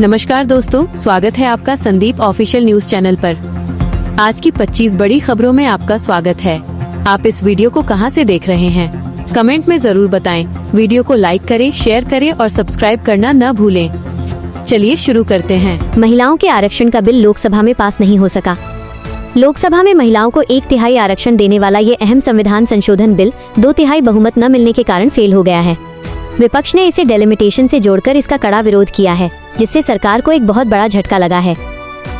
नमस्कार दोस्तों, स्वागत है आपका संदीप ऑफिशियल न्यूज चैनल पर। आज की 25 बड़ी खबरों में आपका स्वागत है। आप इस वीडियो को कहां से देख रहे हैं, कमेंट में जरूर बताएं। वीडियो को लाइक करें, शेयर करें और सब्सक्राइब करना न भूलें। चलिए शुरू करते हैं। महिलाओं के आरक्षण का बिल लोकसभा में पास नहीं हो सका। लोकसभा में महिलाओं को 1/3 आरक्षण देने वाला ये अहम संविधान संशोधन बिल 2/3 बहुमत न मिलने के कारण फेल हो गया है। विपक्ष ने इसे डेलिमिटेशन से जोड़कर इसका कड़ा विरोध किया है, जिससे सरकार को एक बहुत बड़ा झटका लगा है।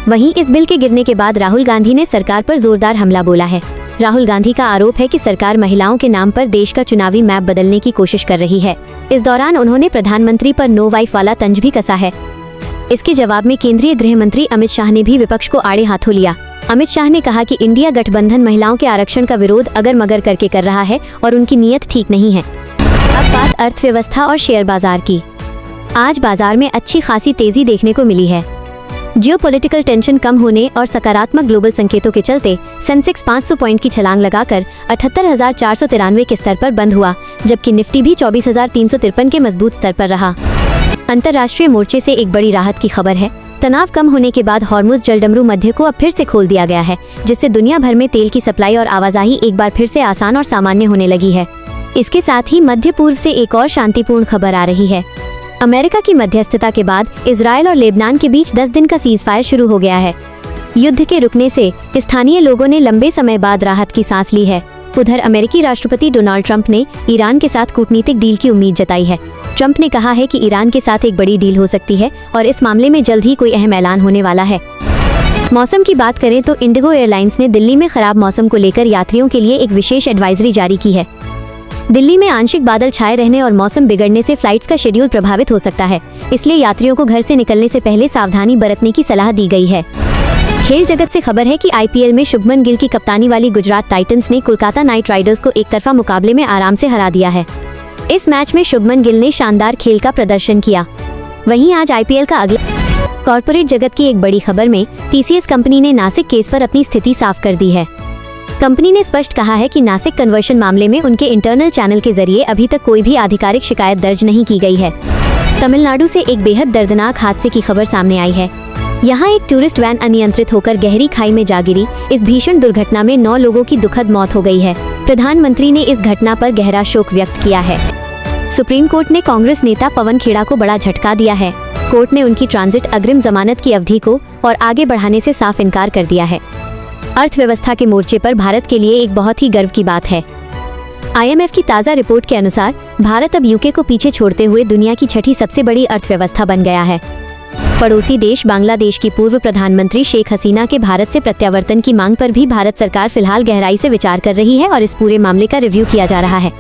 वहीं इस बिल के गिरने के बाद राहुल गांधी ने सरकार पर जोरदार हमला बोला है। राहुल गांधी का आरोप है कि सरकार महिलाओं के नाम पर देश का चुनावी मैप बदलने की कोशिश कर रही है। इस दौरान उन्होंने प्रधानमंत्री पर नो वाइफ वाला तंज भी कसा है। इसके जवाब में केंद्रीय गृह मंत्री अमित शाह ने भी विपक्ष को आड़े हाथों लिया। अमित शाह ने कहा कि इंडिया गठबंधन महिलाओं के आरक्षण का विरोध अगर मगर करके कर रहा है और उनकी नीयत ठीक नहीं है। अब बात अर्थव्यवस्था और शेयर बाजार की। आज बाजार में अच्छी खासी तेजी देखने को मिली है। जियोपॉलिटिकल टेंशन कम होने और सकारात्मक ग्लोबल संकेतों के चलते सेंसेक्स 500 पॉइंट की छलांग लगाकर 78,493 के स्तर पर बंद हुआ, जबकि निफ्टी भी 24,353 के मजबूत स्तर पर रहा। अंतर्राष्ट्रीय मोर्चे से एक बड़ी राहत की खबर है। तनाव कम होने के बाद हॉर्मुज जलडमरू मध्य को अब फिर से खोल दिया गया है, जिससे दुनिया भर में तेल की सप्लाई और आवाजाही एक बार फिर से आसान और सामान्य होने लगी है। इसके साथ ही मध्य पूर्व से एक और शांतिपूर्ण खबर आ रही है। अमेरिका की मध्यस्थता के बाद इजराइल और लेबनान के बीच 10 दिन का सीजफायर शुरू हो गया है। युद्ध के रुकने से स्थानीय लोगों ने लंबे समय बाद राहत की सांस ली है। उधर अमेरिकी राष्ट्रपति डोनाल्ड ट्रंप ने ईरान के साथ कूटनीतिक डील की उम्मीद जताई है। ट्रंप ने कहा है कि ईरान के साथ एक बड़ी डील हो सकती है और इस मामले में जल्द ही कोई अहम ऐलान होने वाला है। मौसम की बात करें तो इंडिगो एयरलाइंस ने दिल्ली में खराब मौसम को लेकर यात्रियों के लिए एक विशेष एडवाइजरी जारी की है। दिल्ली में आंशिक बादल छाए रहने और मौसम बिगड़ने से फ्लाइट्स का शेड्यूल प्रभावित हो सकता है, इसलिए यात्रियों को घर से निकलने से पहले सावधानी बरतने की सलाह दी गई है। खेल जगत से खबर है कि आईपीएल में शुभमन गिल की कप्तानी वाली गुजरात टाइटंस ने कोलकाता नाइट राइडर्स को एकतरफा मुकाबले में आराम से हरा दिया है। इस मैच में शुभमन गिल ने शानदार खेल का प्रदर्शन किया। वहीं आज आईपीएल का अगला कॉर्पोरेट जगत की एक बड़ी खबर में टीसीएस कंपनी ने नासिक केस पर अपनी स्थिति साफ कर दी है। कंपनी ने स्पष्ट कहा है कि नासिक कन्वर्शन मामले में उनके इंटरनल चैनल के जरिए अभी तक कोई भी आधिकारिक शिकायत दर्ज नहीं की गई है। तमिलनाडु से एक बेहद दर्दनाक हादसे की खबर सामने आई है। यहाँ एक टूरिस्ट वैन अनियंत्रित होकर गहरी खाई में जा गिरी। इस भीषण दुर्घटना में 9 लोगों की दुखद मौत हो गई है। प्रधानमंत्री ने इस घटना पर गहरा शोक व्यक्त किया है। सुप्रीम कोर्ट ने कांग्रेस नेता पवन खेड़ा को बड़ा झटका दिया है। कोर्ट ने उनकी ट्रांजिट अग्रिम जमानत की अवधि को और आगे बढ़ाने से साफ इनकार कर दिया है। अर्थव्यवस्था के मोर्चे पर भारत के लिए एक बहुत ही गर्व की बात है। आईएमएफ की ताज़ा रिपोर्ट के अनुसार भारत अब यूके को पीछे छोड़ते हुए दुनिया की 6ठी सबसे बड़ी अर्थव्यवस्था बन गया है। पड़ोसी देश बांग्लादेश की पूर्व प्रधानमंत्री शेख हसीना के भारत से प्रत्यावर्तन की मांग पर भी भारत सरकार फिलहाल गहराई से विचार कर रही है और इस पूरे मामले का रिव्यू किया जा रहा है।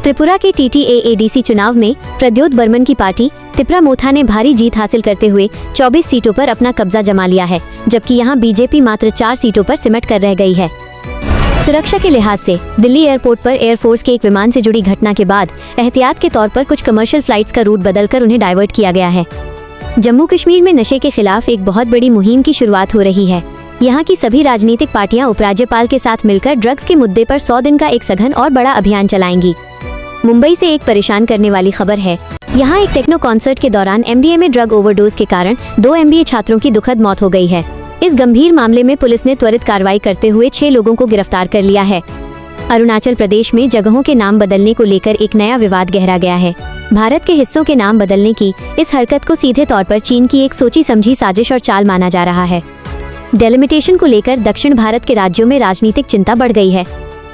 त्रिपुरा के TTAADC चुनाव में प्रद्योत बर्मन की पार्टी तिपरा मोथा ने भारी जीत हासिल करते हुए 24 सीटों पर अपना कब्जा जमा लिया है, जबकि यहां बीजेपी मात्र 4 सीटों पर सिमट कर रह गई है। सुरक्षा के लिहाज से दिल्ली एयरपोर्ट पर एयरफोर्स के एक विमान से जुड़ी घटना के बाद एहतियात के तौर पर कुछ कमर्शियल फ्लाइट्स का रूट बदलकर उन्हें डाइवर्ट किया गया है। जम्मू कश्मीर में नशे के खिलाफ एक बहुत बड़ी मुहिम की शुरुआत हो रही है। यहाँ की सभी राजनीतिक पार्टियां उपराज्यपाल के साथ मिलकर ड्रग्स के मुद्दे पर 100 दिन का एक सघन और बड़ा अभियान चलाएंगी। मुंबई से एक परेशान करने वाली खबर है। यहाँ एक टेक्नो कॉन्सर्ट के दौरान MDMA ड्रग ओवरडोज के कारण 2 MBA छात्रों की दुखद मौत हो गई है। इस गंभीर मामले में पुलिस ने त्वरित कार्रवाई करते हुए 6 लोगों को गिरफ्तार कर लिया है। अरुणाचल प्रदेश में जगहों के नाम बदलने को लेकर एक नया विवाद गहरा गया है। भारत के हिस्सों के नाम बदलने की इस हरकत को सीधे तौर पर चीन की एक सोची समझी साजिश और चाल माना जा रहा है। डेलिमिटेशन को लेकर दक्षिण भारत के राज्यों में राजनीतिक चिंता बढ़ गई है।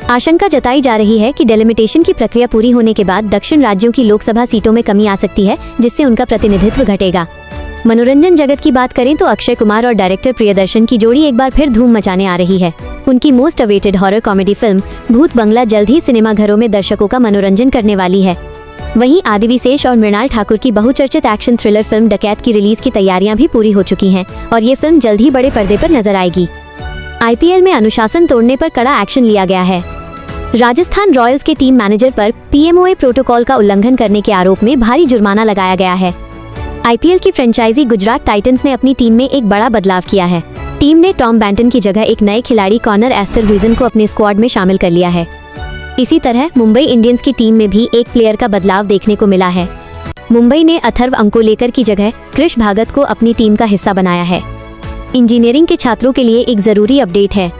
आशंका जताई जा रही है कि डेलिमिटेशन की प्रक्रिया पूरी होने के बाद दक्षिण राज्यों की लोकसभा सीटों में कमी आ सकती है, जिससे उनका प्रतिनिधित्व घटेगा। मनोरंजन जगत की बात करें तो अक्षय कुमार और डायरेक्टर प्रियदर्शन की जोड़ी एक बार फिर धूम मचाने आ रही है। उनकी most awaited horror comedy film भूत बंगला जल्द ही सिनेमाघरों में दर्शकों का मनोरंजन करने वाली है। वहीं आदि विशेष और मृणाल ठाकुर की बहुचर्चित एक्शन थ्रिलर फिल्म डकैत की रिलीज की तैयारियां भी पूरी हो चुकी हैं और ये फिल्म जल्द ही बड़े पर्दे पर नजर आएगी। आईपीएल में अनुशासन तोड़ने पर कड़ा एक्शन लिया गया है। राजस्थान रॉयल्स के टीम मैनेजर पर PMOA प्रोटोकॉल का उल्लंघन करने के आरोप में भारी जुर्माना लगाया गया है। आईपीएल की फ्रेंचाइजी गुजरात टाइटंस ने अपनी टीम में एक बड़ा बदलाव किया है। टीम ने टॉम बैंटन की जगह एक नए खिलाड़ी कॉनर एस्थरहुइजन को अपने स्क्वाड में शामिल कर लिया है। इसी तरह मुंबई इंडियंस की टीम में भी एक प्लेयर का बदलाव देखने को मिला है। मुंबई ने अथर्व अंकोलेकर की जगह कृष भागत को अपनी टीम का हिस्सा बनाया है। इंजीनियरिंग के छात्रों के लिए एक जरूरी अपडेट है।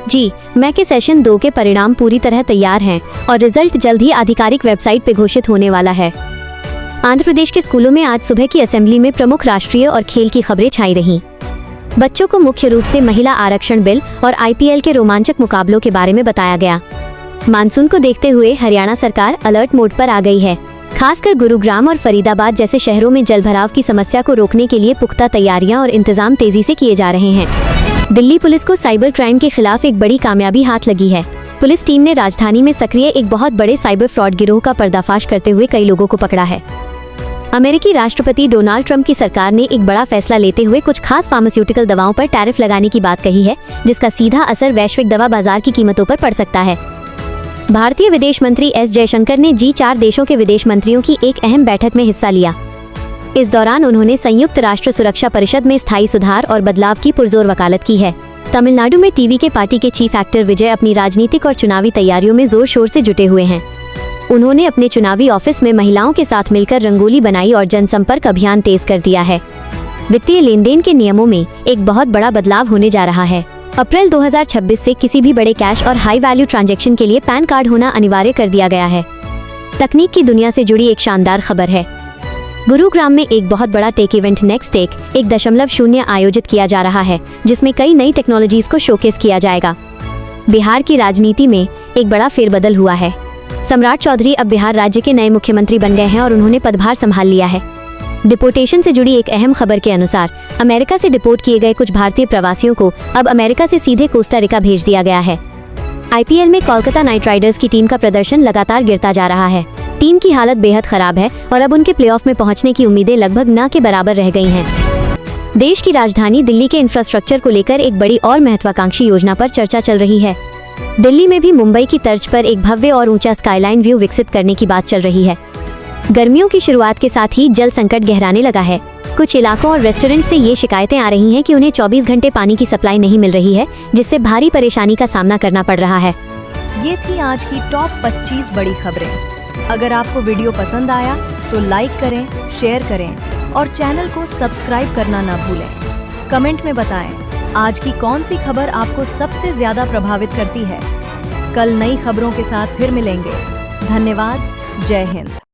जी, मैक के सेशन 2 के परिणाम पूरी तरह तैयार हैं और रिजल्ट जल्द ही आधिकारिक वेबसाइट पे घोषित होने वाला है। आंध्र प्रदेश के स्कूलों में आज सुबह की असेंबली में प्रमुख राष्ट्रीय और खेल की खबरें छाई रहीं। बच्चों को मुख्य रूप से महिला आरक्षण बिल और आईपीएल के रोमांचक मुकाबलों के बारे में बताया गया। मानसून को देखते हुए हरियाणा सरकार अलर्ट मोड पर आ गई है। खासकर गुरुग्राम और फरीदाबाद जैसे शहरों में जलभराव की समस्या को रोकने के लिए पुख्ता तैयारियां और इंतजाम तेजी से किए जा रहे हैं। दिल्ली पुलिस को साइबर क्राइम के खिलाफ एक बड़ी कामयाबी हाथ लगी है। पुलिस टीम ने राजधानी में सक्रिय एक बहुत बड़े साइबर फ्रॉड गिरोह का पर्दाफाश करते हुए कई लोगों को पकड़ा है। अमेरिकी राष्ट्रपति डोनाल्ड ट्रंप की सरकार ने एक बड़ा फैसला लेते हुए कुछ खास फार्मास्यूटिकल दवाओं पर टैरिफ लगाने की बात कही है, जिसका सीधा असर वैश्विक दवा बाजार की कीमतों पर पड़ सकता है। भारतीय विदेश मंत्री एस जयशंकर ने G4 देशों के विदेश मंत्रियों की एक अहम बैठक में हिस्सा लिया। इस दौरान उन्होंने संयुक्त राष्ट्र सुरक्षा परिषद में स्थायी सुधार और बदलाव की पुरजोर वकालत की है। तमिलनाडु में टीवी के पार्टी के चीफ एक्टर विजय अपनी राजनीतिक और चुनावी तैयारियों में जोर शोर से जुटे हुए हैं। उन्होंने अपने चुनावी ऑफिस में महिलाओं के साथ मिलकर रंगोली बनाई और जनसंपर्क अभियान तेज कर दिया है। वित्तीय लेनदेन के नियमों में एक बहुत बड़ा बदलाव होने जा रहा है। अप्रैल 2026 से किसी भी बड़े कैश और हाई वैल्यू ट्रांजैक्शन के लिए पैन कार्ड होना अनिवार्य कर दिया गया है। तकनीक की दुनिया से जुड़ी एक शानदार खबर है। गुरुग्राम में एक बहुत बड़ा टेक इवेंट नेक्स्ट टेक 1.0 आयोजित किया जा रहा है, जिसमें कई नई टेक्नोलॉजीज को शोकेस किया जाएगा। बिहार की राजनीति में एक बड़ा फेरबदल हुआ है। सम्राट चौधरी अब बिहार राज्य के नए मुख्यमंत्री बन गए हैं और उन्होंने पदभार संभाल लिया है। डिपोर्टेशन से जुड़ी एक अहम खबर के अनुसार अमेरिका से डिपोर्ट किए गए कुछ भारतीय प्रवासियों को अब अमेरिका से सीधे कोस्टा रिका भेज दिया गया है। आईपीएल में कोलकाता नाइट राइडर्स की टीम का प्रदर्शन लगातार गिरता जा रहा है। टीम की हालत बेहद खराब है और अब उनके प्लेऑफ में पहुंचने की उम्मीदें लगभग न के बराबर रह गई हैं। देश की राजधानी दिल्ली के इंफ्रास्ट्रक्चर को लेकर एक बड़ी और महत्वाकांक्षी योजना पर चर्चा चल रही है। दिल्ली में भी मुंबई की तर्ज पर एक भव्य और ऊंचा स्काईलाइन व्यू विकसित करने की बात चल रही है। गर्मियों की शुरुआत के साथ ही जल संकट गहराने लगा है। कुछ इलाकों और रेस्टोरेंट से ये शिकायतें आ रही हैं कि उन्हें 24 घंटे पानी की सप्लाई नहीं मिल रही है, जिससे भारी परेशानी का सामना करना पड़ रहा है। ये थी आज की टॉप 25 बड़ी खबरें। अगर आपको वीडियो पसंद आया तो लाइक करें, शेयर करें और चैनल को सब्सक्राइब करना ना भूलें। कमेंट में बताएं आज की कौन सी खबर आपको सबसे ज्यादा प्रभावित करती है। कल नई खबरों के साथ फिर मिलेंगे। धन्यवाद। जय हिंद।